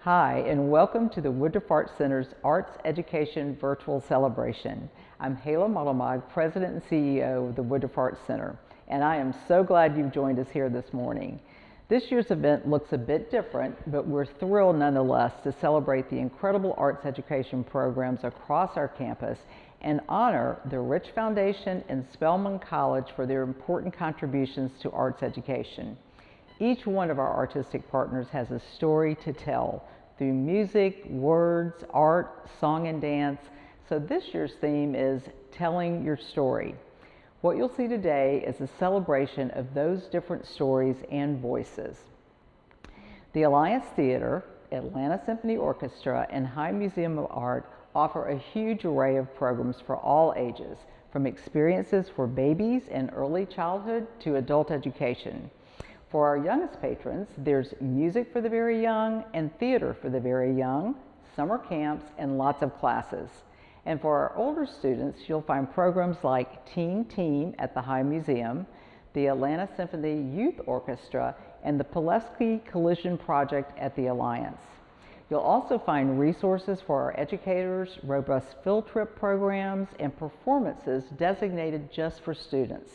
Hi, and welcome to the Woodruff Art Center's Arts Education Virtual Celebration. I'm Hala Modelmog, President and CEO of the Woodruff Art Center, and I am so glad you've joined us here this morning. This year's event looks a bit different, but we're thrilled nonetheless to celebrate the incredible arts education programs across our campus and honor the Rich Foundation and Spelman College for their important contributions to arts education. Each one of our artistic partners has a story to tell through music, words, art, song, and dance. So this year's theme is Telling Your Story. What you'll see today is a celebration of those different stories and voices. The Alliance Theater, Atlanta Symphony Orchestra, and High Museum of Art offer a huge array of programs for all ages, from experiences for babies and early childhood to adult education. For our youngest patrons, there's music for the very young and theater for the very young, summer camps, and lots of classes. And for our older students, you'll find programs like Teen Team at the High Museum, the Atlanta Symphony Youth Orchestra, and the Pulaski Collision Project at the Alliance. You'll also find resources for our educators, robust field trip programs, and performances designated just for students.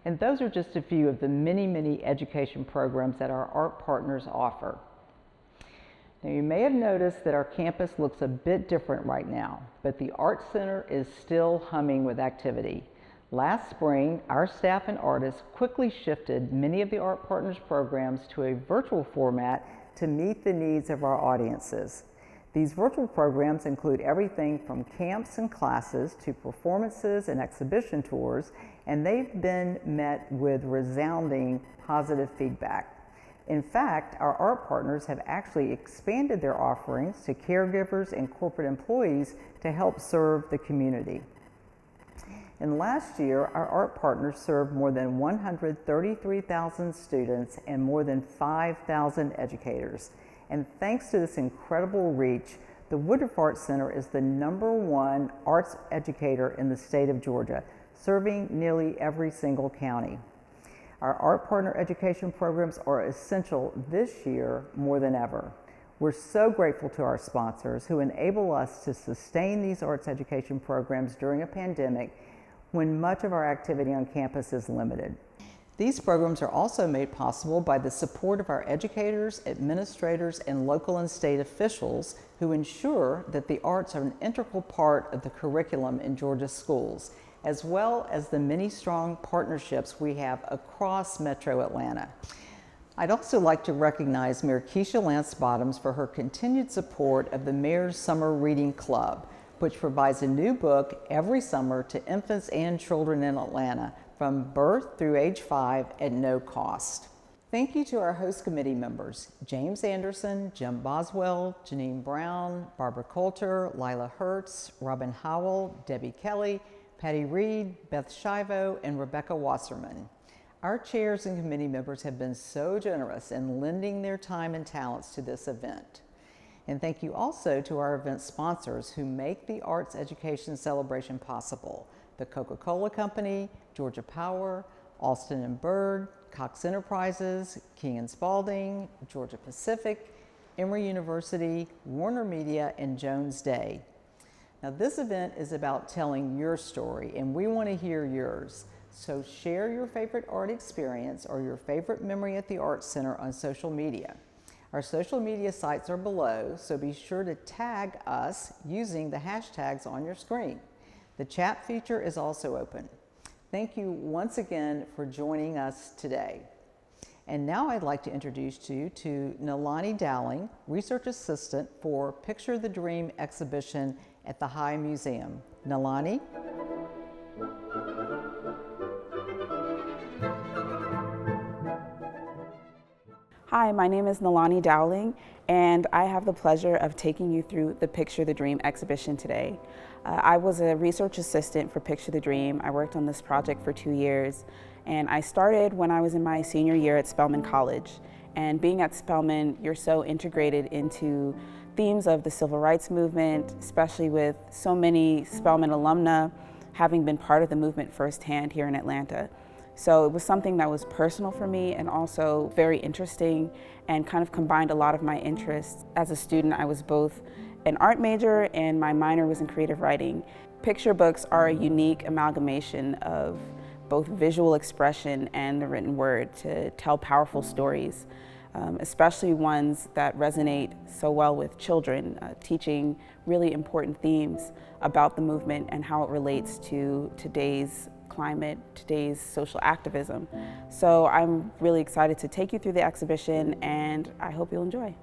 And those are just a few of the many education programs that our art partners offer. Now, you may have noticed that our campus looks a bit different right now, but the Art Center is still humming with activity. Last spring, our staff and artists quickly shifted many of the art partners programs to a virtual format to meet the needs of our audiences. These virtual programs include everything from camps and classes to performances and exhibition tours, and they've been met with resounding positive feedback. In fact, our art partners have actually expanded their offerings to caregivers and corporate employees to help serve the community. And last year, our art partners served more than 133,000 students and more than 5,000 educators. And thanks to this incredible reach, the Woodruff Art Center is the #1 arts educator in the state of Georgia, serving nearly every single county. Our art partner education programs are essential this year more than ever. We're so grateful to our sponsors who enable us to sustain these arts education programs during a pandemic when much of our activity on campus is limited. These programs are also made possible by the support of our educators, administrators, and local and state officials who ensure that the arts are an integral part of the curriculum in Georgia schools, as well as the many strong partnerships we have across Metro Atlanta. I'd also like to recognize Mayor Keisha Lance Bottoms for her continued support of the Mayor's Summer Reading Club, which provides a new book every summer to infants and children in Atlanta from birth through age 5 at no cost. Thank you to our host committee members, James Anderson, Jim Boswell, Janine Brown, Barbara Coulter, Lila Hertz, Robin Howell, Debbie Kelly, Patty Reed, Beth Shivo, and Rebecca Wasserman. Our chairs and committee members have been so generous in lending their time and talents to this event. And thank you also to our event sponsors who make the Arts Education Celebration possible: the Coca-Cola Company, Georgia Power, Alston and Bird, Cox Enterprises, King and Spalding, Georgia Pacific, Emory University, Warner Media, and Jones Day. Now, this event is about telling your story, and we want to hear yours. So share your favorite art experience or your favorite memory at the Arts Center on social media. Our social media sites are below, so be sure to tag us using the hashtags on your screen. The chat feature is also open. Thank you once again for joining us today. And now I'd like to introduce you to Nalani Dowling, Research Assistant for Picture the Dream exhibition at the High Museum. Nalani? Hi, my name is Nalani Dowling, and I have the pleasure of taking you through the Picture the Dream exhibition today. I was a research assistant for Picture the Dream. I worked on this project for 2 years, and I started when I was in my senior year at Spelman College. And being at Spelman, you're so integrated into themes of the civil rights movement, especially with so many Spelman alumna having been part of the movement firsthand here in Atlanta. So it was something that was personal for me and also very interesting and kind of combined a lot of my interests. As a student, I was both an art major and my minor was in creative writing. Picture books are a unique amalgamation of both visual expression and the written word to tell powerful stories, especially ones that resonate so well with children, teaching really important themes about the movement and how it relates to today's climate, today's social activism. So I'm really excited to take you through the exhibition and I hope you'll enjoy.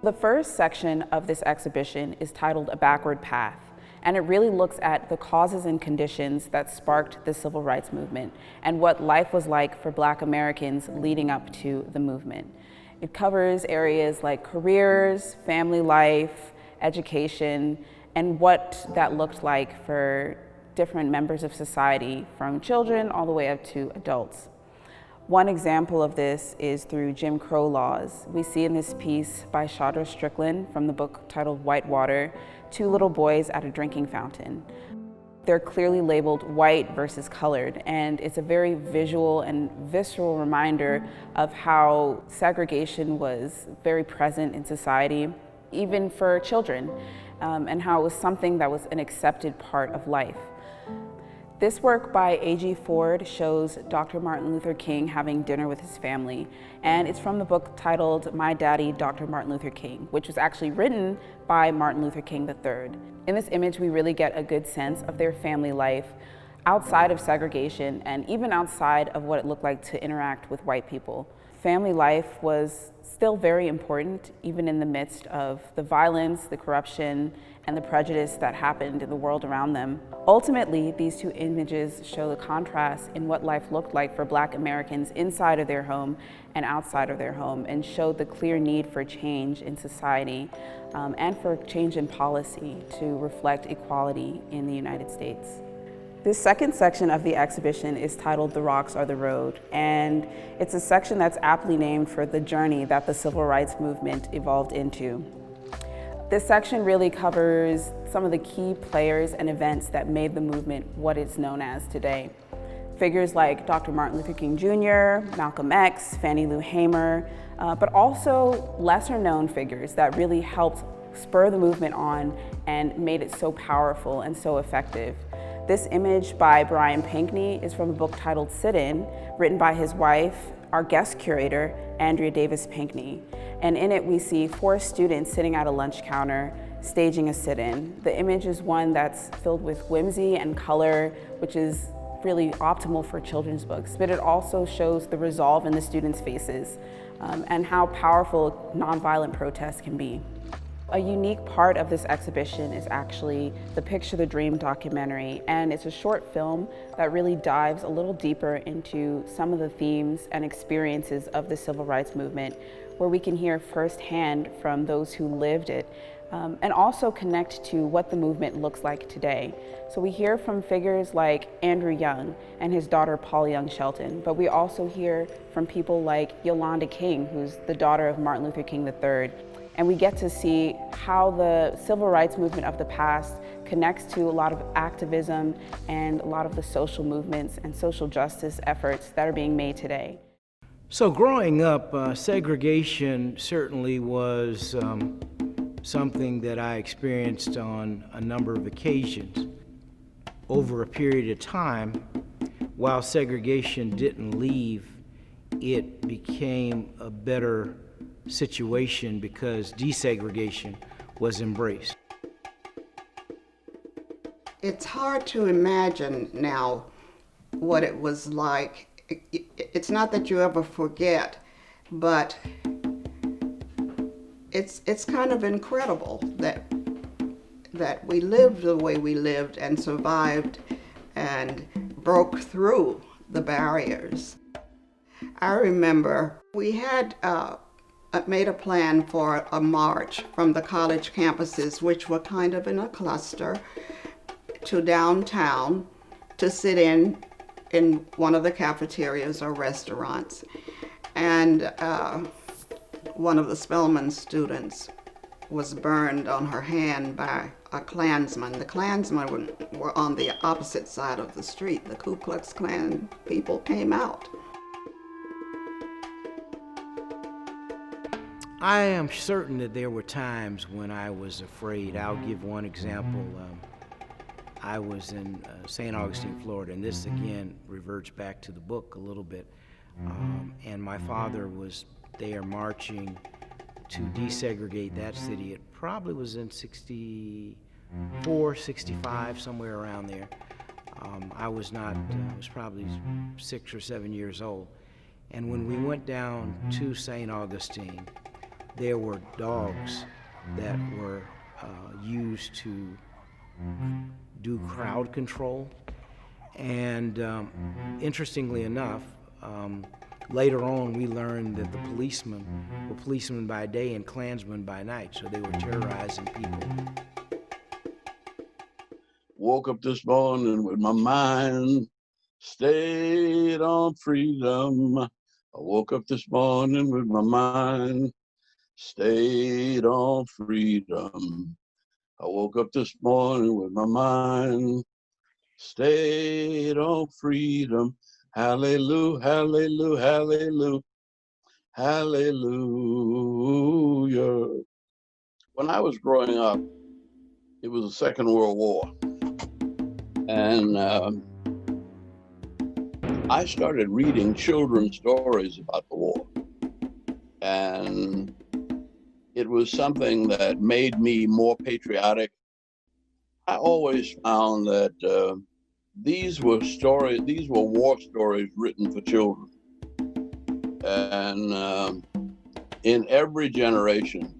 The first section of this exhibition is titled A Backward Path, and it really looks at the causes and conditions that sparked the civil rights movement and what life was like for Black Americans leading up to the movement. It covers areas like careers, family life, education, and what that looked like for different members of society, from children all the way up to adults. One example of this is through Jim Crow laws. We see in this piece by Shadra Strickland from the book titled Whitewater, two little boys at a drinking fountain. They're clearly labeled white versus colored, and it's a very visual and visceral reminder of how segregation was very present in society, even for children, and how it was something that was an accepted part of life. This work by A.G. Ford shows Dr. Martin Luther King having dinner with his family, and it's from the book titled My Daddy, Dr. Martin Luther King, which was actually written by Martin Luther King III. In this image, we really get a good sense of their family life outside of segregation and even outside of what it looked like to interact with white people. Family life was still very important, even in the midst of the violence, the corruption, and the prejudice that happened in the world around them. Ultimately, these two images show the contrast in what life looked like for Black Americans inside of their home and outside of their home, and showed the clear need for change in society and for change in policy to reflect equality in the United States. This second section of the exhibition is titled The Rocks Are the Road, and it's a section that's aptly named for the journey that the civil rights movement evolved into. This section really covers some of the key players and events that made the movement what it's known as today. Figures like Dr. Martin Luther King Jr., Malcolm X, Fannie Lou Hamer, but also lesser known figures that really helped spur the movement on and made it so powerful and so effective. This image by Brian Pinckney is from a book titled Sit-In, written by his wife, our guest curator, Andrea Davis Pinckney. And in it, we see 4 students sitting at a lunch counter, staging a sit-in. The image is one that's filled with whimsy and color, which is really optimal for children's books, but it also shows the resolve in the students' faces and how powerful nonviolent protest can be. A unique part of this exhibition is actually the Picture the Dream documentary, and it's a short film that really dives a little deeper into some of the themes and experiences of the civil rights movement, where we can hear firsthand from those who lived it, and also connect to what the movement looks like today. So we hear from figures like Andrew Young and his daughter Paul Young Shelton, but we also hear from people like Yolanda King, who's the daughter of Martin Luther King III. And we get to see how the civil rights movement of the past connects to a lot of activism and a lot of the social movements and social justice efforts that are being made today. So growing up, segregation certainly was something that I experienced on a number of occasions. Over a period of time, while segregation didn't leave, it became a better situation because desegregation was embraced. It's hard to imagine now what it was like. It's not that you ever forget, but it's kind of incredible that we lived the way we lived and survived and broke through the barriers. I remember we had made a plan for a march from the college campuses, which were kind of in a cluster, to downtown to sit in in one of the cafeterias or restaurants, and one of the Spelman students was burned on her hand by a Klansman. The Klansmen were on the opposite side of the street. The Ku Klux Klan people came out. I am certain that there were times when I was afraid. I'll give one example. I was in St. Augustine, Florida, and this again reverts back to the book a little bit. And my father was there marching to desegregate that city. It probably was in 64, 65, somewhere around there. I was probably 6 or 7 years old. And when we went down to St. Augustine, there were dogs that were used to do crowd control. And interestingly enough, later on we learned that the policemen were policemen by day and Klansmen by night, so they were terrorizing people. Woke up this morning with my mind stayed on freedom. I woke up this morning with my mind stayed on freedom. I woke up this morning with my mind stayed on freedom. Hallelujah, hallelujah, hallelujah, hallelujah. When I was growing up, it was the Second World War. And I started reading children's stories about the war. And it was something that made me more patriotic. I always found that these were war stories written for children. And in every generation,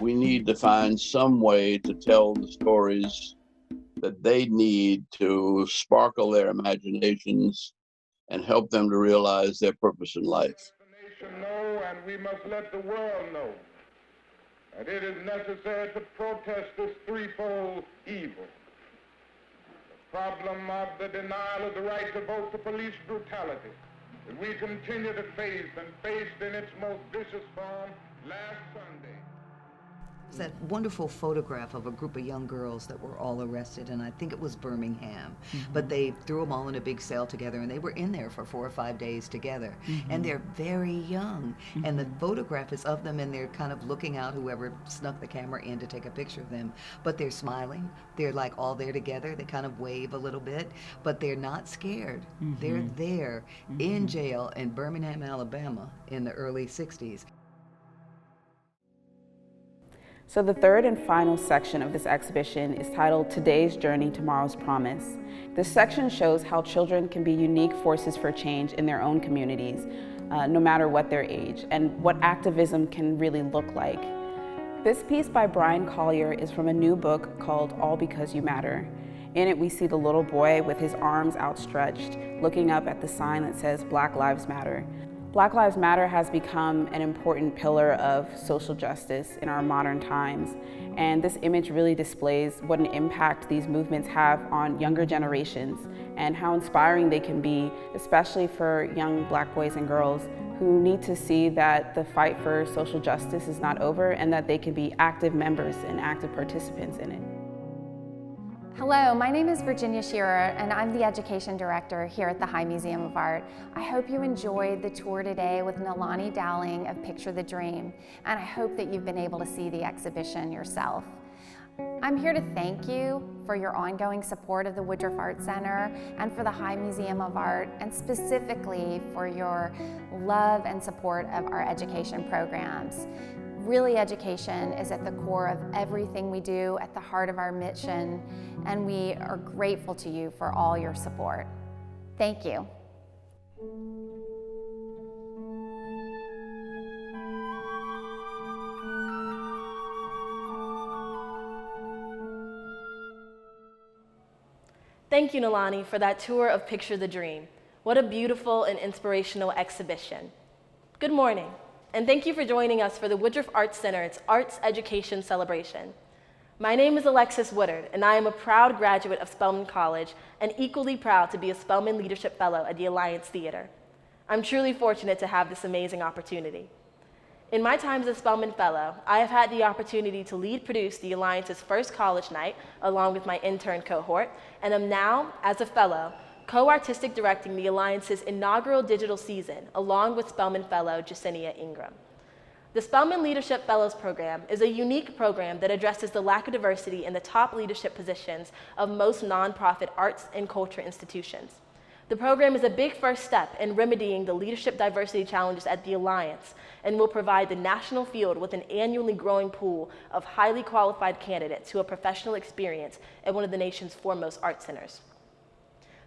we need to find some way to tell the stories that they need to sparkle their imaginations and help them to realize their purpose in life. Let the nation know, and we must let the world know, that it is necessary to protest this threefold evil. The problem of the denial of the right to vote, to police brutality, that we continue to face and faced in its most vicious form last Sunday. It's that wonderful photograph of a group of young girls that were all arrested, and I think it was Birmingham. Mm-hmm. But they threw them all in a big cell together, and they were in there for 4 or 5 days together. Mm-hmm. And they're very young. Mm-hmm. And the photograph is of them, and they're kind of looking out, whoever snuck the camera in to take a picture of them. But they're smiling. They're like all there together. They kind of wave a little bit, but they're not scared. Mm-hmm. They're there in jail in Birmingham, Alabama in the early 60s. So the third and final section of this exhibition is titled Today's Journey, Tomorrow's Promise. This section shows how children can be unique forces for change in their own communities, no matter what their age, and what activism can really look like. This piece by Brian Collier is from a new book called All Because You Matter. In it, we see the little boy with his arms outstretched, looking up at the sign that says Black Lives Matter. Black Lives Matter has become an important pillar of social justice in our modern times, and this image really displays what an impact these movements have on younger generations and how inspiring they can be, especially for young Black boys and girls who need to see that the fight for social justice is not over and that they can be active members and active participants in it. Hello, my name is Virginia Shearer, and I'm the Education Director here at the High Museum of Art. I hope you enjoyed the tour today with Nalani Dowling of Picture the Dream, and I hope that you've been able to see the exhibition yourself. I'm here to thank you for your ongoing support of the Woodruff Art Center and for the High Museum of Art, and specifically for your love and support of our education programs. Really, education is at the core of everything we do, at the heart of our mission, and we are grateful to you for all your support. Thank you. Thank you, Nalani, for that tour of Picture the Dream. What a beautiful and inspirational exhibition. Good morning, and thank you for joining us for the Woodruff Art Center's Arts Education Celebration. My name is Alexis Woodard, and I am a proud graduate of Spelman College and equally proud to be a Spelman Leadership Fellow at the Alliance Theater. I'm truly fortunate to have this amazing opportunity. In my time as a Spelman Fellow, I have had the opportunity to lead produce the Alliance's first college night along with my intern cohort, and am now, as a fellow, co-artistic directing the Alliance's inaugural digital season along with Spelman Fellow Jacinia Ingram. The Spelman Leadership Fellows Program is a unique program that addresses the lack of diversity in the top leadership positions of most nonprofit arts and culture institutions. The program is a big first step in remedying the leadership diversity challenges at the Alliance and will provide the national field with an annually growing pool of highly qualified candidates who have professional experience at one of the nation's foremost art centers.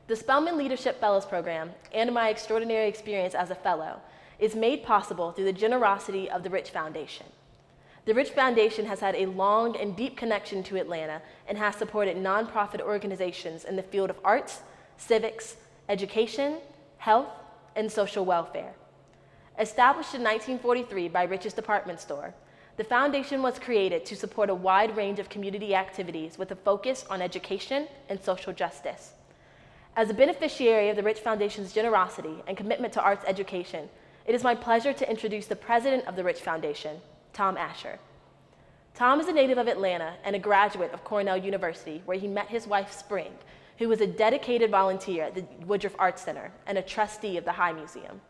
The Spelman Leadership Fellows Program and my extraordinary experience as a fellow is made possible through the generosity of the Rich Foundation. The Rich Foundation has had a long and deep connection to Atlanta and has supported nonprofit organizations in the field of arts, civics, education, health, and social welfare. Established in 1943 by Rich's Department Store, the foundation was created to support a wide range of community activities with a focus on education and social justice. As a beneficiary of the Rich Foundation's generosity and commitment to arts education, it is my pleasure to introduce the president of the Rich Foundation, Tom Asher. Tom is a native of Atlanta and a graduate of Cornell University, where he met his wife, Spring, who was a dedicated volunteer at the Woodruff Arts Center and a trustee of the High Museum.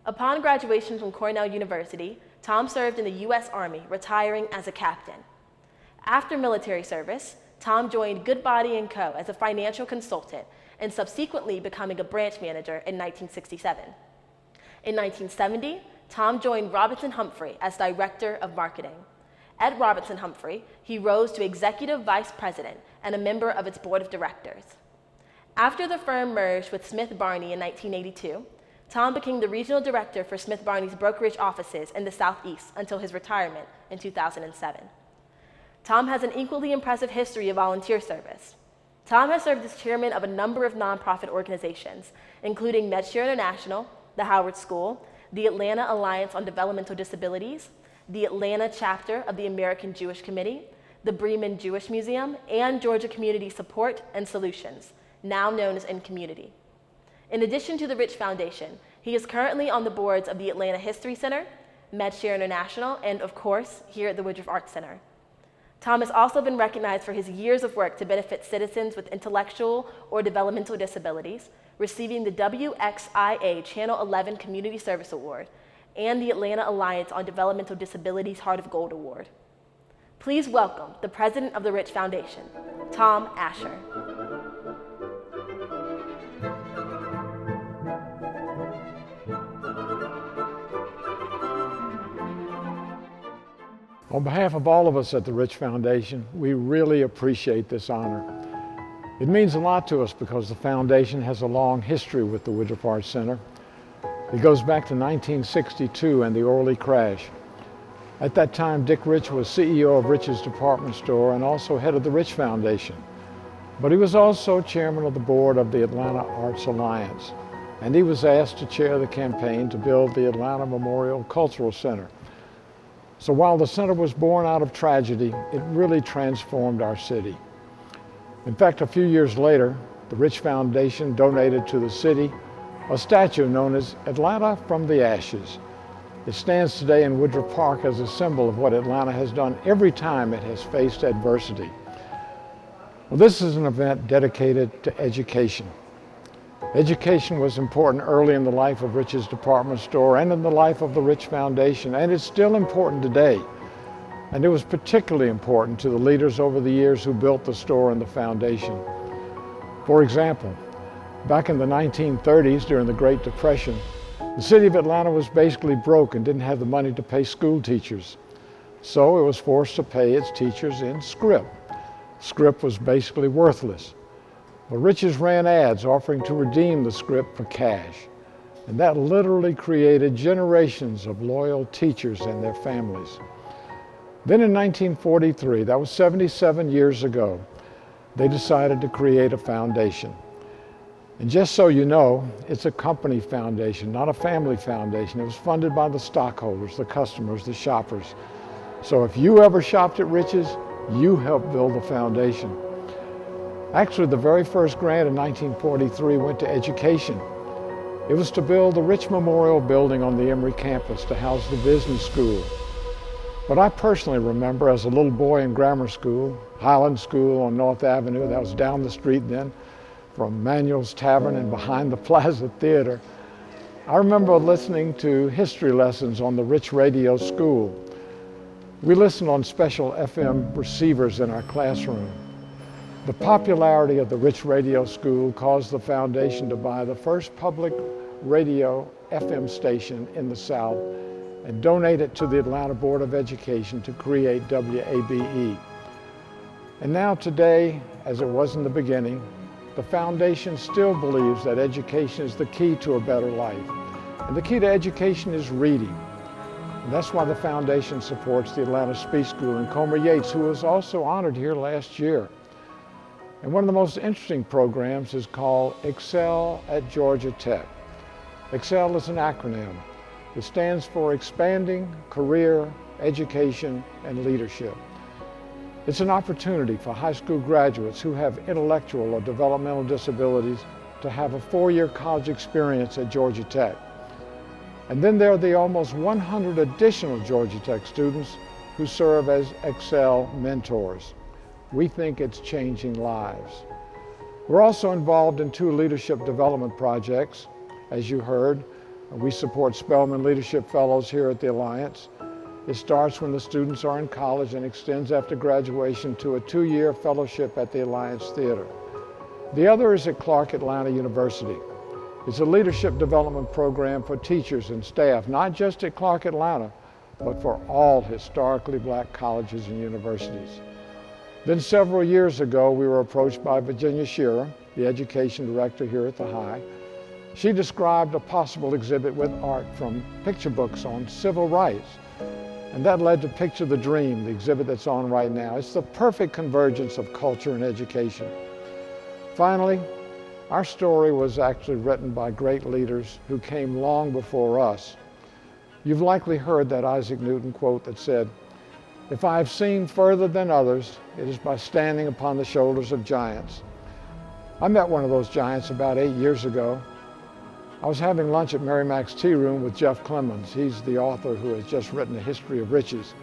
Upon graduation from Cornell University, Tom served in the U.S. Army, retiring as a captain. After military service, Tom joined Goodbody & Co. as a financial consultant and subsequently becoming a branch manager in 1967. In 1970, Tom joined Robinson Humphrey as Director of Marketing. At Robinson Humphrey, he rose to Executive Vice President and a member of its Board of Directors. After the firm merged with Smith Barney in 1982, Tom became the Regional Director for Smith Barney's brokerage offices in the Southeast until his retirement in 2007. Tom has an equally impressive history of volunteer service. Tom has served as chairman of a number of nonprofit organizations, including MedShare International, the Howard School, the Atlanta Alliance on Developmental Disabilities, the Atlanta chapter of the American Jewish Committee, the Bremen Jewish Museum, and Georgia Community Support and Solutions, now known as In Community. In addition to the Rich Foundation, he is currently on the boards of the Atlanta History Center, MedShare International, and of course, here at the Woodruff Arts Center. Tom has also been recognized for his years of work to benefit citizens with intellectual or developmental disabilities, receiving the WXIA Channel 11 Community Service Award and the Atlanta Alliance on Developmental Disabilities Heart of Gold Award. Please welcome the president of the Rich Foundation, Tom Asher. On behalf of all of us at the Rich Foundation, we really appreciate this honor. It means a lot to us because the foundation has a long history with the Woodruff Arts Center. It goes back to 1962 and the Orly crash. At that time, Dick Rich was CEO of Rich's Department Store and also head of the Rich Foundation. But he was also chairman of the board of the Atlanta Arts Alliance, and he was asked to chair the campaign to build the Atlanta Memorial Cultural Center. So while the center was born out of tragedy, it really transformed our city. In fact, a few years later, the Rich Foundation donated to the city a statue known as Atlanta from the Ashes. It stands today in Woodruff Park as a symbol of what Atlanta has done every time it has faced adversity. Well, this is an event dedicated to education. Education was important early in the life of Rich's Department Store and in the life of the Rich Foundation, and it's still important today. And it was particularly important to the leaders over the years who built the store and the foundation. For example, back in the 1930s during the Great Depression, the city of Atlanta was basically broke and didn't have the money to pay school teachers. So it was forced to pay its teachers in scrip. Scrip was basically worthless. But Rich's ran ads offering to redeem the scrip for cash. And that literally created generations of loyal teachers and their families. Then in 1943, that was 77 years ago, they decided to create a foundation. And just so you know, it's a company foundation, not a family foundation. It was funded by the stockholders, the customers, the shoppers. So if you ever shopped at Rich's, You helped build the foundation. Actually, the very first grant in 1943 went to education. It was to build the Rich Memorial Building on the Emory campus to house the business school. But I personally remember as a little boy in grammar school, Highland School on North Avenue, that was down the street then, from Manuel's Tavern and behind the Plaza Theater. I remember listening to history lessons on the Rich Radio School. We listened on special FM receivers in our classroom. The popularity of the Rich Radio School caused the foundation to buy the first public radio FM station in the South and donate it to the Atlanta Board of Education to create WABE. And now today, as it was in the beginning, the foundation still believes that education is the key to a better life. And the key to education is reading. And that's why the foundation supports the Atlanta Speech School and Comer Yates, who was also honored here last year. And one of the most interesting programs is called Excel at Georgia Tech. Excel is an acronym. It stands for Expanding Career, Education, and Leadership. It's an opportunity for high school graduates who have intellectual or developmental disabilities to have a 4-year college experience at Georgia Tech. And then there are the almost 100 additional Georgia Tech students who serve as Excel mentors. We think it's changing lives. We're also involved in 2 leadership development projects. As you heard, we support Spelman Leadership Fellows here at the Alliance. It starts when the students are in college and extends after graduation to a 2-year fellowship at the Alliance Theater. The other is at Clark Atlanta University. It's a leadership development program for teachers and staff, not just at Clark Atlanta, but for all historically black colleges and universities. Then several years ago, we were approached by Virginia Shearer, the education director here at the High. She described a possible exhibit with art from picture books on civil rights. And that led to Picture the Dream, the exhibit that's on right now. It's the perfect convergence of culture and education. Finally, our story was actually written by great leaders who came long before us. You've likely heard that Isaac Newton quote that said, "If I have seen further than others, it is by standing upon the shoulders of giants." I met one of those giants about 8 years ago. I was having lunch at Mary Mac's Tea Room with Jeff Clemens. He's the author who has just written A History of Riches.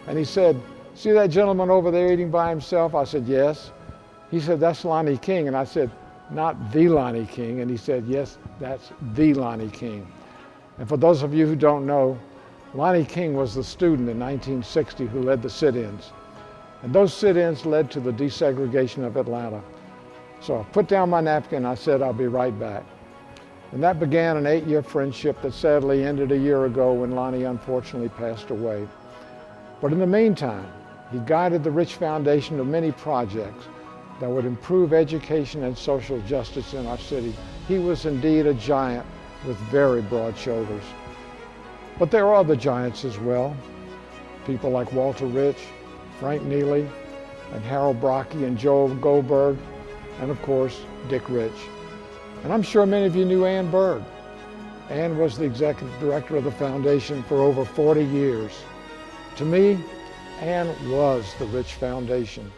And he said, "See that gentleman over there eating by himself?" I said, "Yes." He said, "That's Lonnie King." And I said, "Not the Lonnie King." And he said, "Yes, that's the Lonnie King." And for those of you who don't know, Lonnie King was the student in 1960 who led the sit-ins. And those sit-ins led to the desegregation of Atlanta. So I put down my napkin and I said, "I'll be right back." And that began an 8-year friendship that sadly ended a year ago when Lonnie unfortunately passed away. But in the meantime, he guided the Rich Foundation to many projects that would improve education and social justice in our city. He was indeed a giant with very broad shoulders. But there are other giants as well. People like Walter Rich, Frank Neely, and Harold Brocky and Joel Goldberg, and of course, Dick Rich. And I'm sure many of you knew Ann Berg. Ann was the executive director of the foundation for over 40 years. To me, Ann was the Rich Foundation.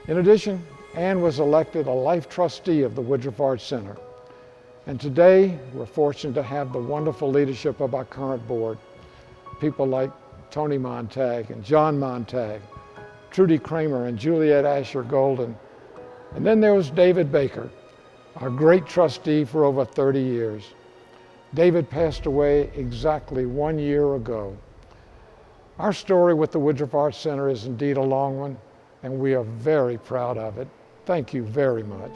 In addition, Ann was elected a life trustee of the Woodruff Arts Center. And today, we're fortunate to have the wonderful leadership of our current board. People like Tony Montag and John Montag, Trudy Kramer and Juliet Asher Golden. And then there was David Baker, our great trustee for over 30 years. David passed away exactly 1 year ago. Our story with the Woodruff Arts Center is indeed a long one, and we are very proud of it. Thank you very much.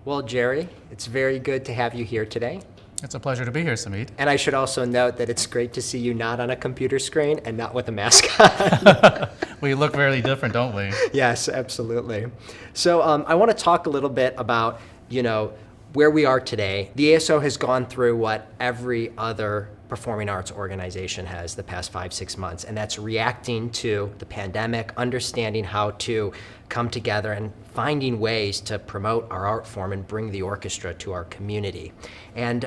Well, Jerry, it's very good to have you here today. It's a pleasure to be here, Samit. And I should also note that it's great to see you not on a computer screen and not with a mask on. We look very different, don't we? Yes, absolutely. So I want to talk a little bit about, where we are today. The ASO has gone through what every other performing arts organization has the past 5-6 months, and that's reacting to the pandemic, understanding how to come together and finding ways to promote our art form and bring the orchestra to our community. And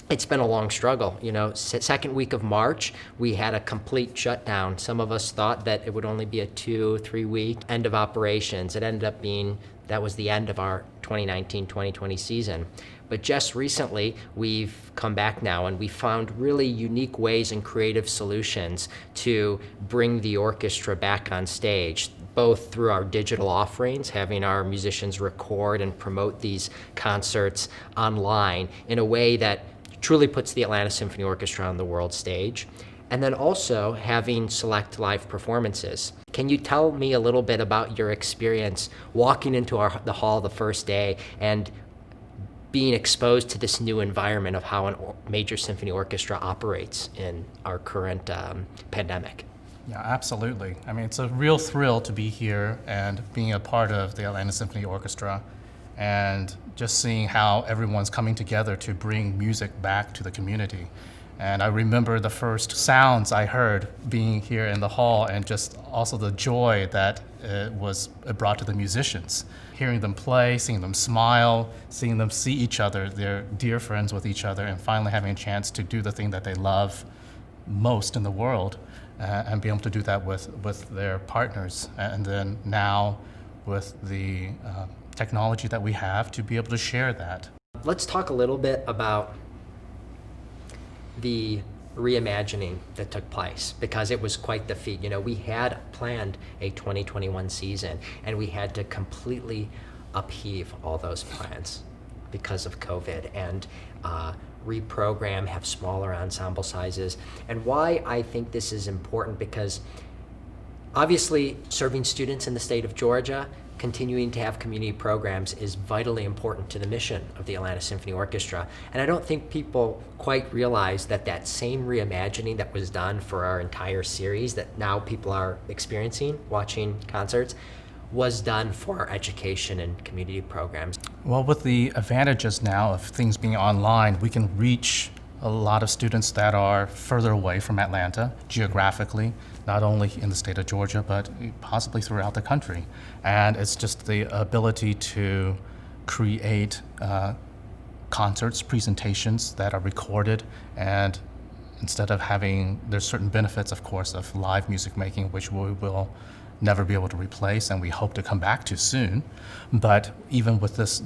it's been a long struggle. You know, second week of March, we had a complete shutdown. Some of us thought that it would only be a 2-3 week end of operations. It ended up being, that was the end of our 2019-2020 season. But just recently, we've come back now and we found really unique ways and creative solutions to bring the orchestra back on stage, both through our digital offerings, having our musicians record and promote these concerts online in a way that truly puts the Atlanta Symphony Orchestra on the world stage, and then also having select live performances. Can you tell me a little bit about your experience walking into the hall the first day and being exposed to this new environment of how a major symphony orchestra operates in our current pandemic? Yeah, absolutely. I mean, it's a real thrill to be here and being a part of the Atlanta Symphony Orchestra and just seeing how everyone's coming together to bring music back to the community. And I remember the first sounds I heard being here in the hall and just also the joy that it brought to the musicians. Hearing them play, seeing them smile, seeing them see each other, they're dear friends with each other, and finally having a chance to do the thing that they love most in the world and be able to do that with their partners. And then now with the technology that we have to be able to share that. Let's talk a little bit about the reimagining that took place, because it was quite the feat. You know, we had planned a 2021 season and we had to completely upheave all those plans because of COVID and reprogram, have smaller ensemble sizes. And why I think this is important, because obviously serving students in the state of Georgia, continuing to have community programs is vitally important to the mission of the Atlanta Symphony Orchestra. And I don't think people quite realize that that same reimagining that was done for our entire series that now people are experiencing, watching concerts, was done for our education and community programs. Well, with the advantages now of things being online, we can reach a lot of students that are further away from Atlanta geographically, not only in the state of Georgia, but possibly throughout the country. And it's just the ability to create concerts, presentations that are recorded, and instead of having, there's certain benefits, of course, of live music making, which we will never be able to replace, and we hope to come back to soon. But even with this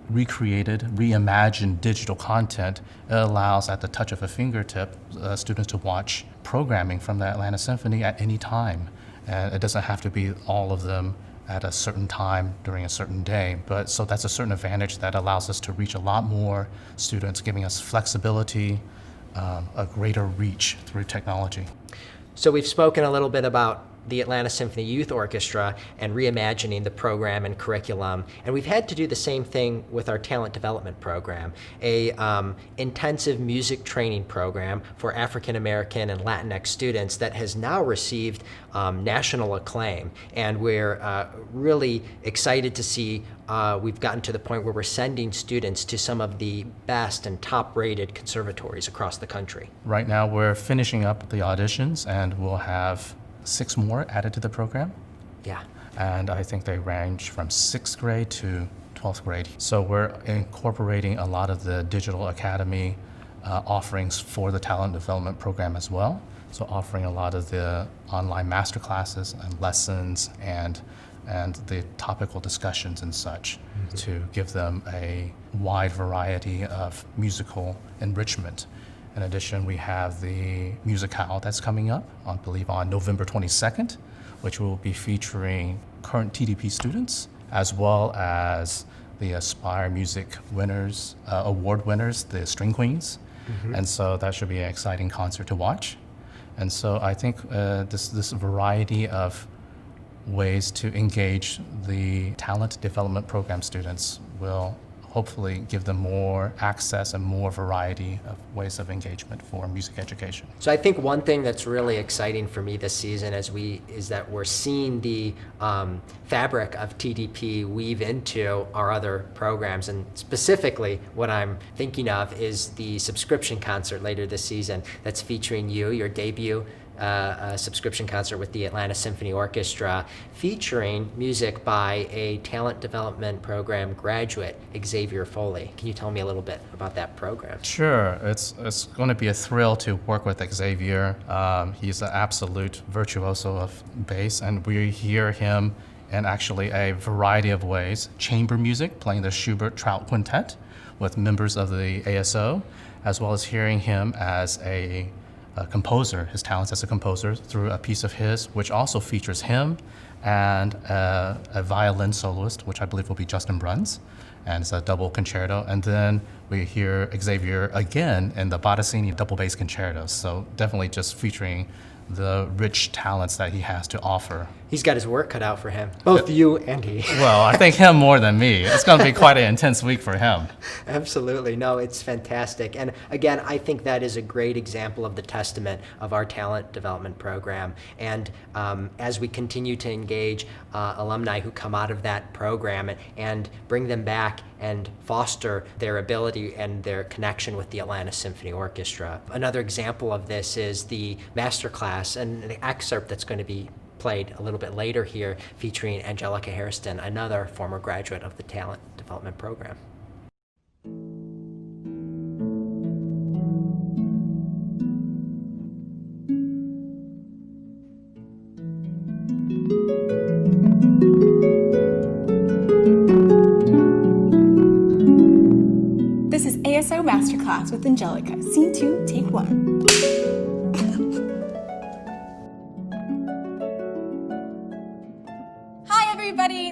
recreated, reimagined digital content, it allows at the touch of a fingertip students to watch programming from the Atlanta Symphony at any time. And it doesn't have to be all of them at a certain time during a certain day. But so that's a certain advantage that allows us to reach a lot more students, giving us flexibility, a greater reach through technology. So we've spoken a little bit about the Atlanta Symphony Youth Orchestra and reimagining the program and curriculum. And we've had to do the same thing with our talent development program, a intensive music training program for African American and Latinx students that has now received national acclaim. And we're really excited to see we've gotten to the point where we're sending students to some of the best and top-rated conservatories across the country. Right now we're finishing up the auditions, and we'll have 6 more added to the program. Yeah. And I think they range from 6th grade to 12th grade. So we're incorporating a lot of the digital academy offerings for the talent development program as well. So offering a lot of the online master classes and lessons and the topical discussions and such to give them a wide variety of musical enrichment. In addition, we have the musicale that's coming up, I believe on November 22nd, which will be featuring current TDP students, as well as the Aspire Music winners, award winners, the String Queens. And so that should be an exciting concert to watch. And so I think this variety of ways to engage the talent development program students will hopefully give them more access and more variety of ways of engagement for music education. So I think one thing that's really exciting for me this season is that we're seeing the fabric of TDP weave into our other programs, and specifically what I'm thinking of is the subscription concert later this season that's featuring your debut subscription concert with the Atlanta Symphony Orchestra, featuring music by a talent development program graduate, Xavier Foley. Can you tell me a little bit about that program? Sure. It's going to be a thrill to work with Xavier. He's an absolute virtuoso of bass, and we hear him in actually a variety of ways. Chamber music, playing the Schubert Trout Quintet with members of the ASO, as well as hearing him as a composer, his talents as a composer through a piece of his, which also features him and a violin soloist, which I believe will be Justin Bruns, and it's a double concerto. And then we hear Xavier again in the Bottesini double bass concerto. So definitely just featuring the rich talents that he has to offer. He's got his work cut out for him, both you and he. Well, I think him more than me. It's going to be quite an intense week for him. Absolutely. No, it's fantastic. And again, I think that is a great example of the testament of our talent development program. And as we continue to engage alumni who come out of that program and bring them back and foster their ability and their connection with the Atlanta Symphony Orchestra. Another example of this is the master class, and an excerpt that's going to be played a little bit later here, featuring Angelica Hairston, another former graduate of the talent development program. This is Aso Master Class with Angelica, Scene 2, Take 1.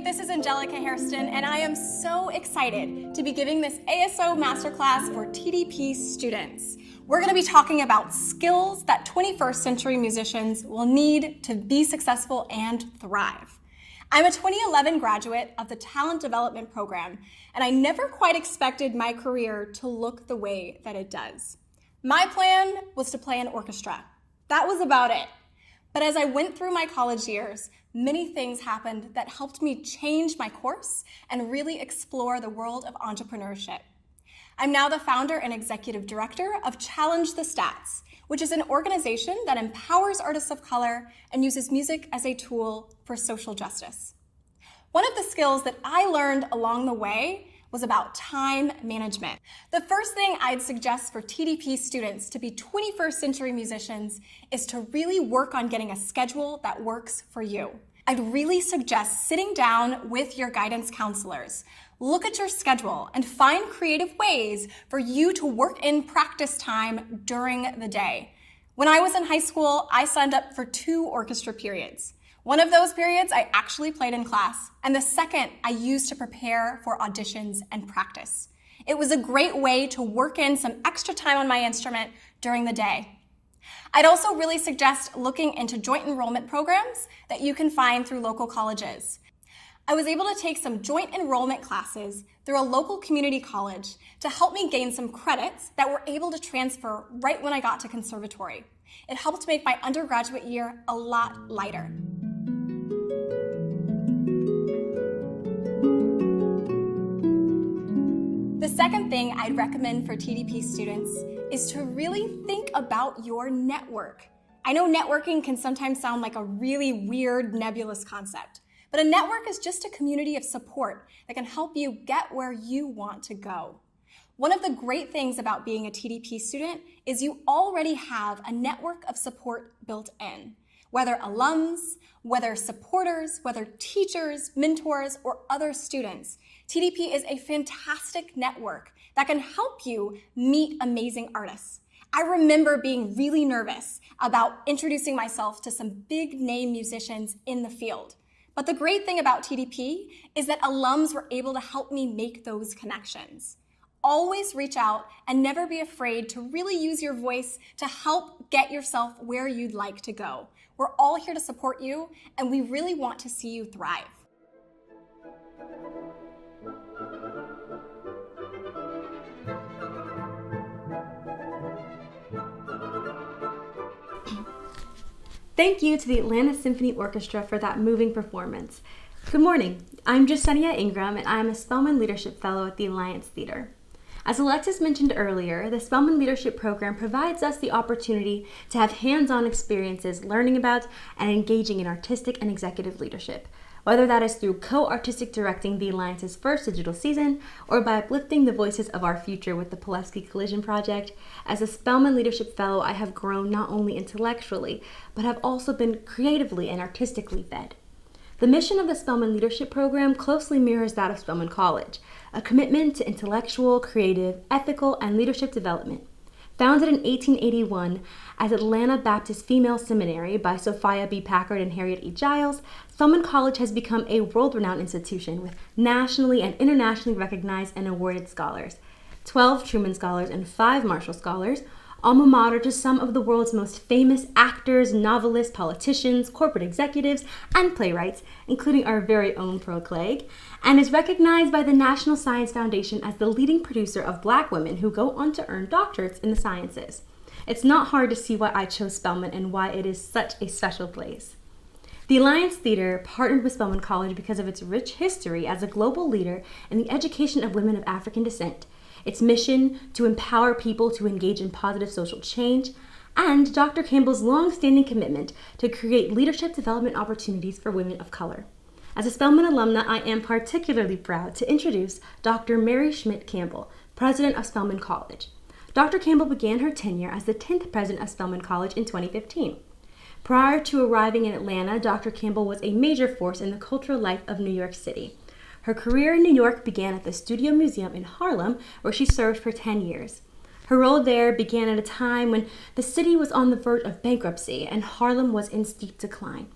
This is Angelica Hairston, and I am so excited to be giving this ASO Masterclass for TDP students. We're going to be talking about skills that 21st century musicians will need to be successful and thrive. I'm a 2011 graduate of the Talent Development Program, and I never quite expected my career to look the way that it does. My plan was to play in orchestra. That was about it. But as I went through my college years, many things happened that helped me change my course and really explore the world of entrepreneurship. I'm now the founder and executive director of Challenge the Stats, which is an organization that empowers artists of color and uses music as a tool for social justice. One of the skills that I learned along the way was about time management. The first thing I'd suggest for TDP students to be 21st century musicians is to really work on getting a schedule that works for you. I'd really suggest sitting down with your guidance counselors. Look at your schedule and find creative ways for you to work in practice time during the day. When I was in high school, I signed up for 2 orchestra periods. One of those periods I actually played in class, and the second I used to prepare for auditions and practice. It was a great way to work in some extra time on my instrument during the day. I'd also really suggest looking into joint enrollment programs that you can find through local colleges. I was able to take some joint enrollment classes through a local community college to help me gain some credits that were able to transfer right when I got to conservatory. It helped make my undergraduate year a lot lighter. The second thing I'd recommend for TDP students is to really think about your network. I know networking can sometimes sound like a really weird, nebulous concept, but a network is just a community of support that can help you get where you want to go. One of the great things about being a TDP student is you already have a network of support built in. Whether alums, whether supporters, whether teachers, mentors, or other students, TDP is a fantastic network that can help you meet amazing artists. I remember being really nervous about introducing myself to some big name musicians in the field. But the great thing about TDP is that alums were able to help me make those connections. Always reach out and never be afraid to really use your voice to help get yourself where you'd like to go. We're all here to support you, and we really want to see you thrive. Thank you to the Atlanta Symphony Orchestra for that moving performance. Good morning. I'm Justenia Ingram, and I'm a Spelman Leadership Fellow at the Alliance Theater. As Alexis mentioned earlier, the Spelman Leadership Program provides us the opportunity to have hands-on experiences learning about and engaging in artistic and executive leadership, whether that is through co-artistic directing the Alliance's first digital season or by uplifting the voices of our future with the Pulaski Collision Project. As a Spelman Leadership Fellow, I have grown not only intellectually, but have also been creatively and artistically fed. The mission of the Spelman Leadership Program closely mirrors that of Spelman College, a commitment to intellectual, creative, ethical, and leadership development. Founded in 1881 as Atlanta Baptist Female Seminary by Sophia B. Packard and Harriet E. Giles, Spelman College has become a world-renowned institution with nationally and internationally recognized and awarded scholars, 12 Truman Scholars and 5 Marshall Scholars, alma mater to some of the world's most famous actors, novelists, politicians, corporate executives, and playwrights, including our very own Clegg, and is recognized by the National Science Foundation as the leading producer of Black women who go on to earn doctorates in the sciences. It's not hard to see why I chose Spelman and why it is such a special place. The Alliance Theater partnered with Spelman College because of its rich history as a global leader in the education of women of African descent, its mission to empower people to engage in positive social change, and Dr. Campbell's long-standing commitment to create leadership development opportunities for women of color. As a Spelman alumna, I am particularly proud to introduce Dr. Mary Schmidt Campbell, president of Spelman College. Dr. Campbell began her tenure as the 10th president of Spelman College in 2015. Prior to arriving in Atlanta, Dr. Campbell was a major force in the cultural life of New York City. Her career in New York began at the Studio Museum in Harlem, where she served for 10 years. Her role there began at a time when the city was on the verge of bankruptcy and Harlem was in steep decline.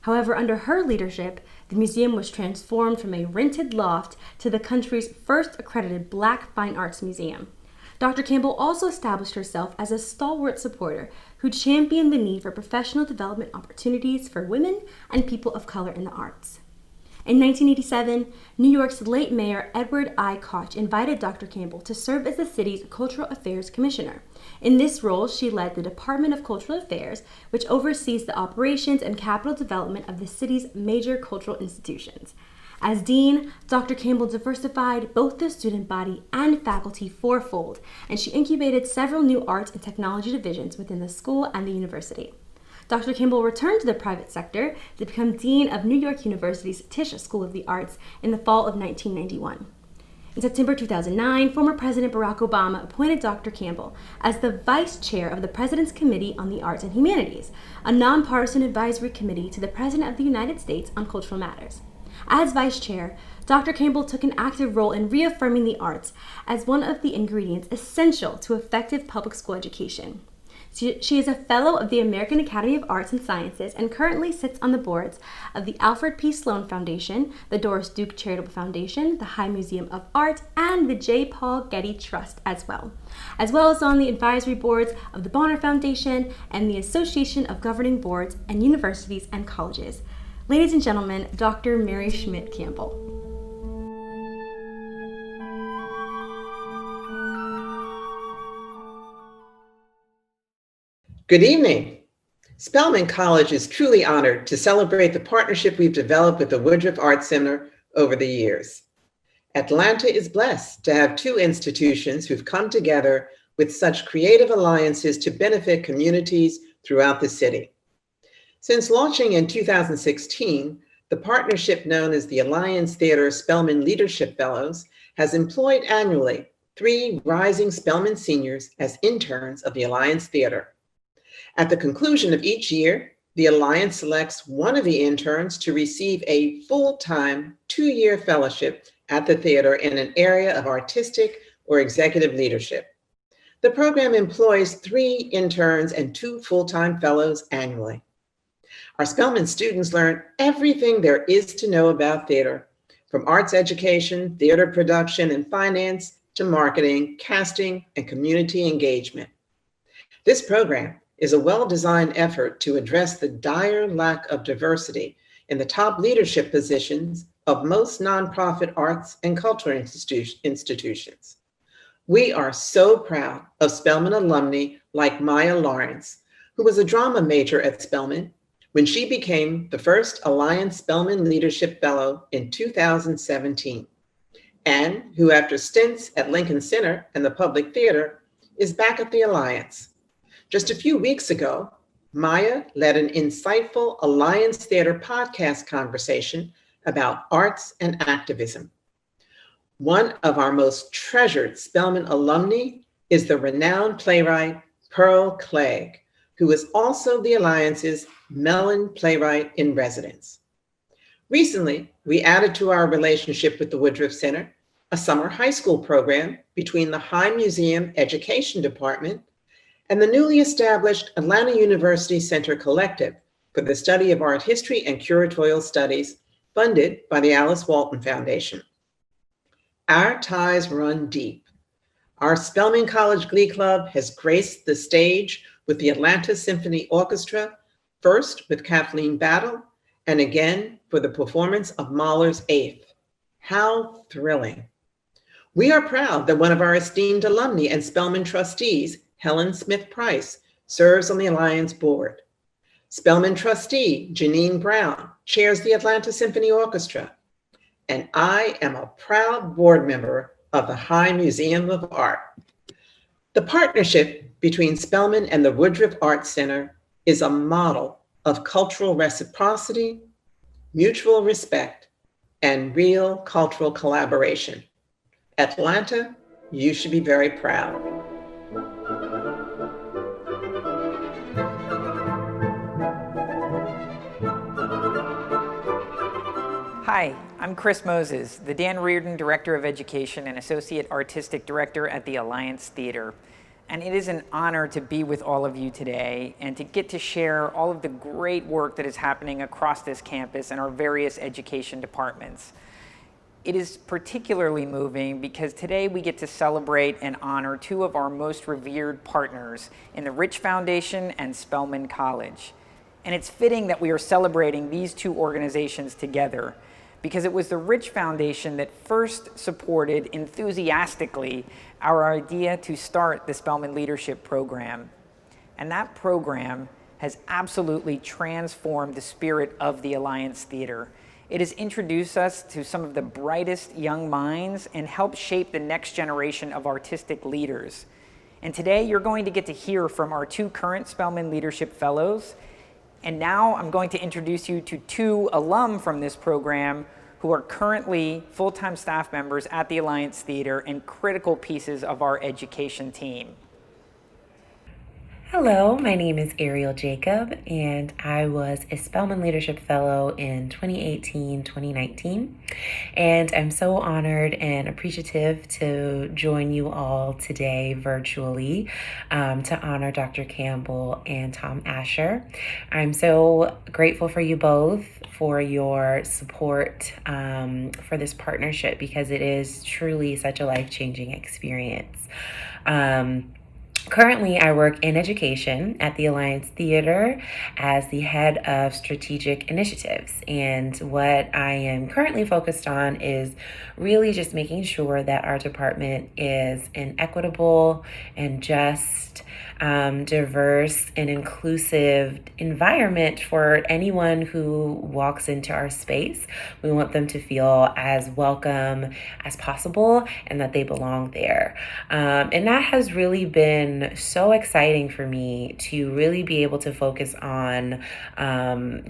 However, under her leadership, the museum was transformed from a rented loft to the country's first accredited Black fine arts museum. Dr. Campbell also established herself as a stalwart supporter who championed the need for professional development opportunities for women and people of color in the arts. In 1987, New York's late mayor Edward I. Koch invited Dr. Campbell to serve as the city's Cultural Affairs Commissioner. In this role, she led the Department of Cultural Affairs, which oversees the operations and capital development of the city's major cultural institutions. As dean, Dr. Campbell diversified both the student body and faculty fourfold, and she incubated several new arts and technology divisions within the school and the university. Dr. Campbell returned to the private sector to become Dean of New York University's Tisch School of the Arts in the fall of 1991. In September 2009, former President Barack Obama appointed Dr. Campbell as the Vice Chair of the President's Committee on the Arts and Humanities, a nonpartisan advisory committee to the President of the United States on cultural matters. As Vice Chair, Dr. Campbell took an active role in reaffirming the arts as one of the ingredients essential to effective public school education. She is a fellow of the American Academy of Arts and Sciences and currently sits on the boards of the Alfred P. Sloan Foundation, the Doris Duke Charitable Foundation, the High Museum of Art, and the J. Paul Getty Trust as well as on the advisory boards of the Bonner Foundation and the Association of Governing Boards and Universities and Colleges. Ladies and gentlemen, Dr. Mary Schmidt Campbell. Good evening. Spelman College is truly honored to celebrate the partnership we've developed with the Woodruff Art Center over the years. Atlanta is blessed to have two institutions who've come together with such creative alliances to benefit communities throughout the city. Since launching in 2016, the partnership known as the Alliance Theater Spelman Leadership Fellows has employed annually 3 rising Spelman seniors as interns of the Alliance Theater. At the conclusion of each year, the Alliance selects one of the interns to receive a full-time 2-year fellowship at the theater in an area of artistic or executive leadership. The program employs 3 interns and 2 full-time fellows annually. Our Spelman students learn everything there is to know about theater, from arts education, theater production and finance, to marketing, casting, and community engagement. This program is a well-designed effort to address the dire lack of diversity in the top leadership positions of most nonprofit arts and cultural institutions. We are so proud of Spelman alumni like Maya Lawrence, who was a drama major at Spelman when she became the first Alliance Spelman Leadership Fellow in 2017, and who, after stints at Lincoln Center and the Public Theater, is back at the Alliance. Just a few weeks ago, Maya led an insightful Alliance Theater podcast conversation about arts and activism. One of our most treasured Spelman alumni is the renowned playwright Pearl Clegg, who is also the Alliance's Mellon Playwright in Residence. Recently, we added to our relationship with the Woodruff Center a summer high school program between the High Museum Education Department and the newly established Atlanta University Center Collective for the study of art history and curatorial studies, funded by the Alice Walton Foundation. Our ties run deep. Our Spelman College Glee Club has graced the stage with the Atlanta Symphony Orchestra, first with Kathleen Battle, and again for the performance of Mahler's Eighth. How thrilling. We are proud that one of our esteemed alumni and Spelman trustees, Helen Smith Price, serves on the Alliance board. Spelman trustee Janine Brown chairs the Atlanta Symphony Orchestra, and I am a proud board member of the High Museum of Art. The partnership between Spelman and the Woodruff Art Center is a model of cultural reciprocity, mutual respect, and real cultural collaboration. Atlanta, you should be very proud. Hi, I'm Chris Moses, the Dan Reardon Director of Education and Associate Artistic Director at the Alliance Theater. And it is an honor to be with all of you today and to get to share all of the great work that is happening across this campus and our various education departments. It is particularly moving because today we get to celebrate and honor two of our most revered partners in the Rich Foundation and Spelman College. And it's fitting that we are celebrating these two organizations together, because it was the Rich Foundation that first supported enthusiastically our idea to start the Spelman Leadership Program. And that program has absolutely transformed the spirit of the Alliance Theater. It has introduced us to some of the brightest young minds and helped shape the next generation of artistic leaders. And today you're going to get to hear from our two current Spelman Leadership Fellows. And now I'm going to introduce you to two alum from this program who are currently full-time staff members at the Alliance Theater and critical pieces of our education team. Hello, my name is Ariel Jacob, and I was a Spelman Leadership Fellow in 2018-2019. And I'm so honored and appreciative to join you all today virtually to honor Dr. Campbell and Tom Asher. I'm so grateful for you both for your support for this partnership, because it is truly such a life-changing experience. Currently, I work in education at the Alliance Theater as the head of strategic initiatives. And what I am currently focused on is really just making sure that our department is an equitable and just, diverse and inclusive environment for anyone who walks into our space. We want them to feel as welcome as possible and that they belong there. And that has really been so exciting for me to really be able to focus on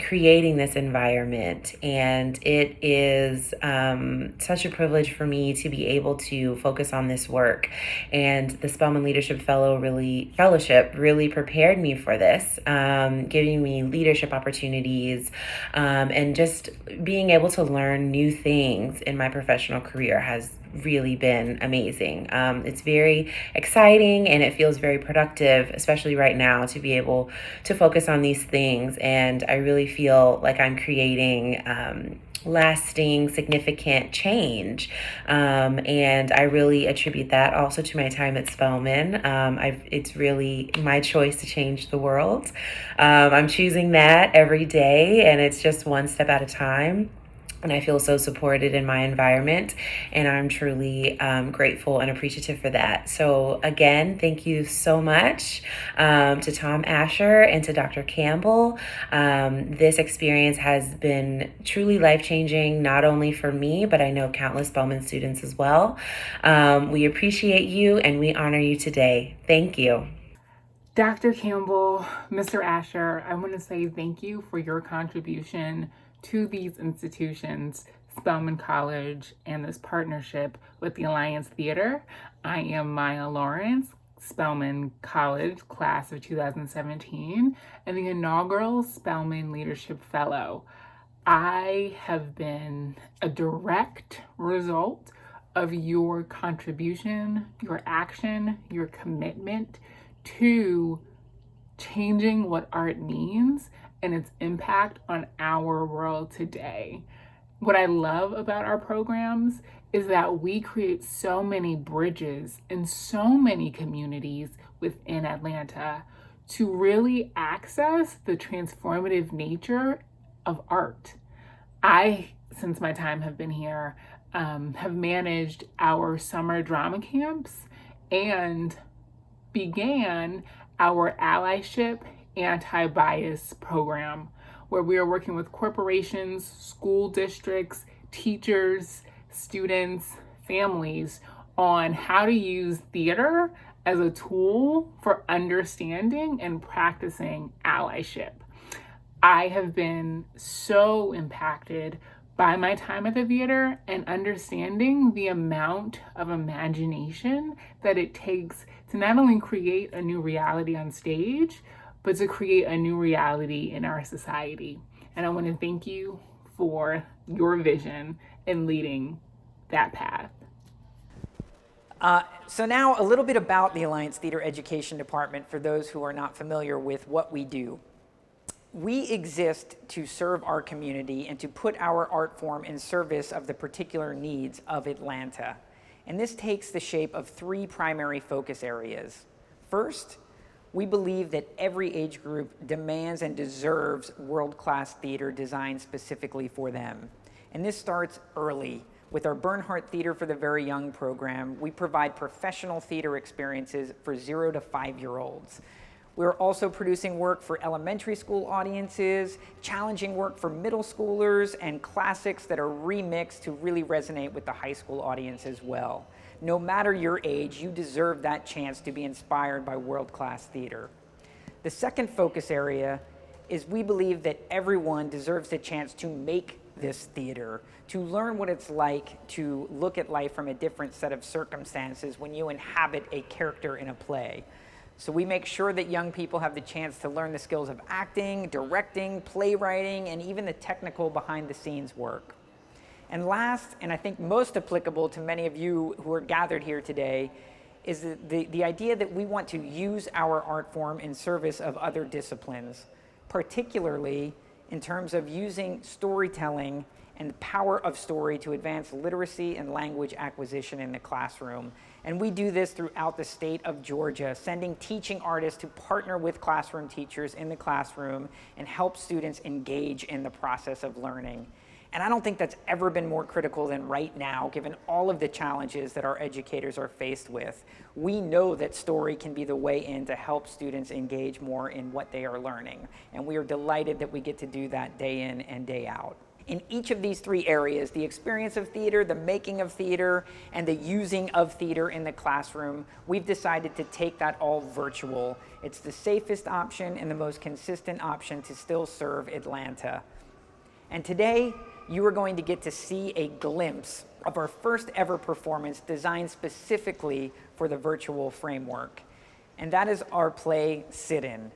creating this environment. And it is such a privilege for me to be able to focus on this work. And the Spelman Leadership Fellowship really prepared me for this, giving me leadership opportunities, and just being able to learn new things in my professional career has really been amazing. It's very exciting and it feels very productive, especially right now, to be able to focus on these things. And I really feel like I'm creating lasting, significant change. And I really attribute that also to my time at Spelman. It's really my choice to change the world. I'm choosing that every day, and it's just one step at a time. And I feel so supported in my environment, and I'm truly grateful and appreciative for that. So again, thank you so much to Tom Asher and to Dr. Campbell. This experience has been truly life-changing, not only for me, but I know countless Spelman students as well. We appreciate you and we honor you today. Thank you. Dr. Campbell, Mr. Asher, I want to say thank you for your contribution to these institutions, Spelman College, and this partnership with the Alliance Theater. I am Maya Lawrence, Spelman College, class of 2017, and the inaugural Spelman Leadership Fellow. I have been a direct result of your contribution, your action, your commitment to changing what art means and its impact on our world today. What I love about our programs is that we create so many bridges in so many communities within Atlanta to really access the transformative nature of art. I, since my time have been here, have managed our summer drama camps and began our allyship anti-bias program, where we are working with corporations, school districts, teachers, students, families on how to use theater as a tool for understanding and practicing allyship. I have been so impacted by my time at the theater and understanding the amount of imagination that it takes to not only create a new reality on stage, but to create a new reality in our society. And I want to thank you for your vision in leading that path. So now a little bit about the Alliance Theater Education Department for those who are not familiar with what we do. We exist to serve our community and to put our art form in service of the particular needs of Atlanta. And this takes the shape of three primary focus areas. First, we believe that every age group demands and deserves world-class theater designed specifically for them. And this starts early. With our Bernhardt Theater for the Very Young program, we provide professional theater experiences for 0 to 5-year-olds. We're also producing work for elementary school audiences, challenging work for middle schoolers, and classics that are remixed to really resonate with the high school audience as well. No matter your age, you deserve that chance to be inspired by world-class theater. The second focus area is we believe that everyone deserves the chance to make this theater, to learn what it's like to look at life from a different set of circumstances when you inhabit a character in a play. So we make sure that young people have the chance to learn the skills of acting, directing, playwriting, and even the technical behind-the-scenes work. And last, and I think most applicable to many of you who are gathered here today, is the idea that we want to use our art form in service of other disciplines, particularly in terms of using storytelling and the power of story to advance literacy and language acquisition in the classroom. And we do this throughout the state of Georgia, sending teaching artists to partner with classroom teachers in the classroom and help students engage in the process of learning. And I don't think that's ever been more critical than right now, given all of the challenges that our educators are faced with. We know that story can be the way in to help students engage more in what they are learning. And we are delighted that we get to do that day in and day out. In each of these three areas, the experience of theater, the making of theater, and the using of theater in the classroom, we've decided to take that all virtual. It's the safest option and the most consistent option to still serve Atlanta. And today, you are going to get to see a glimpse of our first ever performance designed specifically for the virtual framework. And that is our play, Sit-In.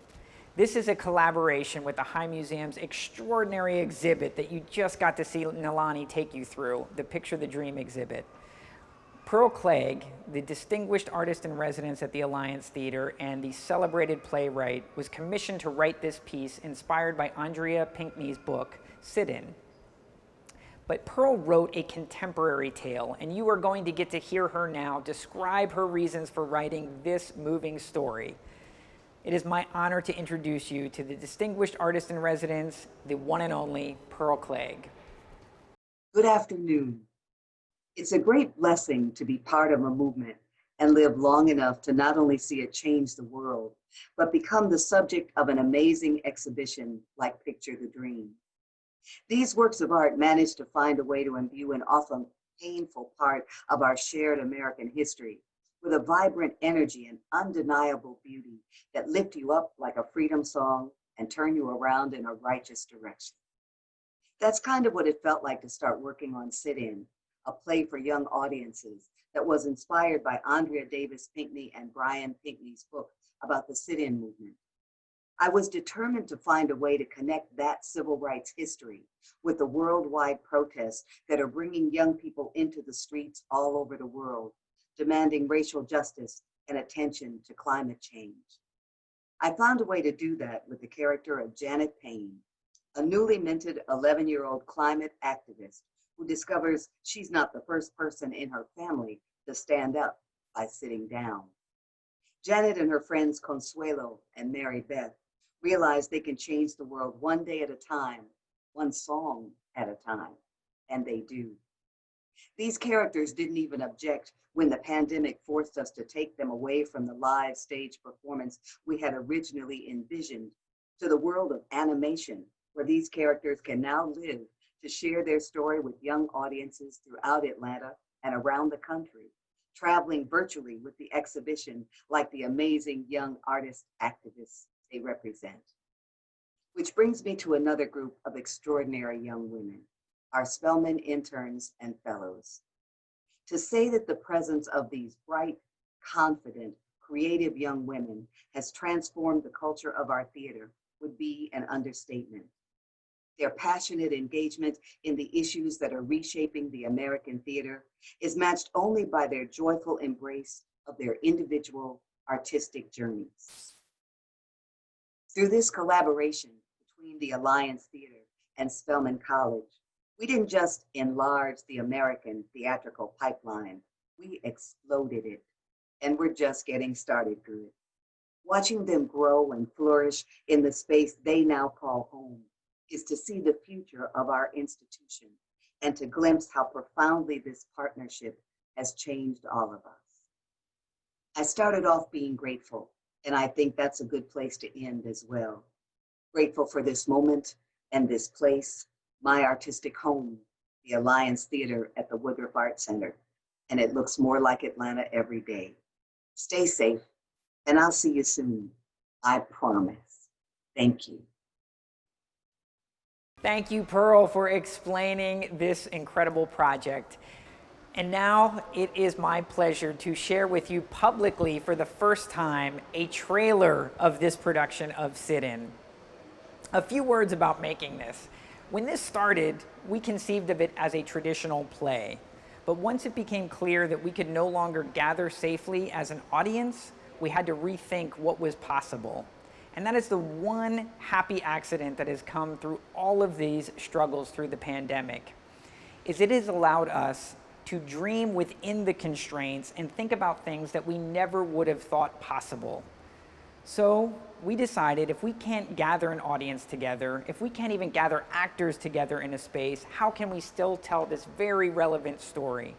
This is a collaboration with the High Museum's extraordinary exhibit that you just got to see Nalani take you through, the Picture the Dream exhibit. Pearl Clegg, the distinguished artist in residence at the Alliance Theater and the celebrated playwright, was commissioned to write this piece inspired by Andrea Pinckney's book, Sit-In. But Pearl wrote a contemporary tale, and you are going to get to hear her now describe her reasons for writing this moving story. It is my honor to introduce you to the distinguished artist in residence, the one and only Pearl Clegg. Good afternoon. It's a great blessing to be part of a movement and live long enough to not only see it change the world, but become the subject of an amazing exhibition like Picture the Dream. These works of art managed to find a way to imbue an often painful part of our shared American history with a vibrant energy and undeniable beauty that lift you up like a freedom song and turn you around in a righteous direction. That's kind of what it felt like to start working on Sit-In, a play for young audiences that was inspired by Andrea Davis Pinckney and Brian Pinckney's book about the sit-in movement. I was determined to find a way to connect that civil rights history with the worldwide protests that are bringing young people into the streets all over the world, demanding racial justice and attention to climate change. I found a way to do that with the character of Janet Payne, a newly minted 11-year-old climate activist who discovers she's not the first person in her family to stand up by sitting down. Janet and her friends Consuelo and Mary Beth realize they can change the world one day at a time, one song at a time, and they do. These characters didn't even object when the pandemic forced us to take them away from the live stage performance we had originally envisioned to the world of animation, where these characters can now live to share their story with young audiences throughout Atlanta and around the country, traveling virtually with the exhibition like the amazing young artist activists they represent. Which brings me to another group of extraordinary young women, our Spelman Interns and Fellows. To say that the presence of these bright, confident, creative young women has transformed the culture of our theater would be an understatement. Their passionate engagement in the issues that are reshaping the American theater is matched only by their joyful embrace of their individual artistic journeys. Through this collaboration between the Alliance Theater and Spelman College, we didn't just enlarge the American theatrical pipeline, we exploded it, and we're just getting started good. Watching them grow and flourish in the space they now call home is to see the future of our institution and to glimpse how profoundly this partnership has changed all of us. I started off being grateful, and I think that's a good place to end as well. Grateful for this moment and this place, my artistic home, the Alliance Theater at the Woodruff Art Center, and it looks more like Atlanta every day. Stay safe, and I'll see you soon. I promise. Thank you. Thank you, Pearl, for explaining this incredible project. And now it is my pleasure to share with you publicly for the first time a trailer of this production of Sit-In. A few words about making this. When this started, we conceived of it as a traditional play. But once it became clear that we could no longer gather safely as an audience, we had to rethink what was possible. And that is the one happy accident that has come through all of these struggles through the pandemic, is it has allowed us to dream within the constraints and think about things that we never would have thought possible. So we decided if we can't gather an audience together, if we can't even gather actors together in a space, how can we still tell this very relevant story?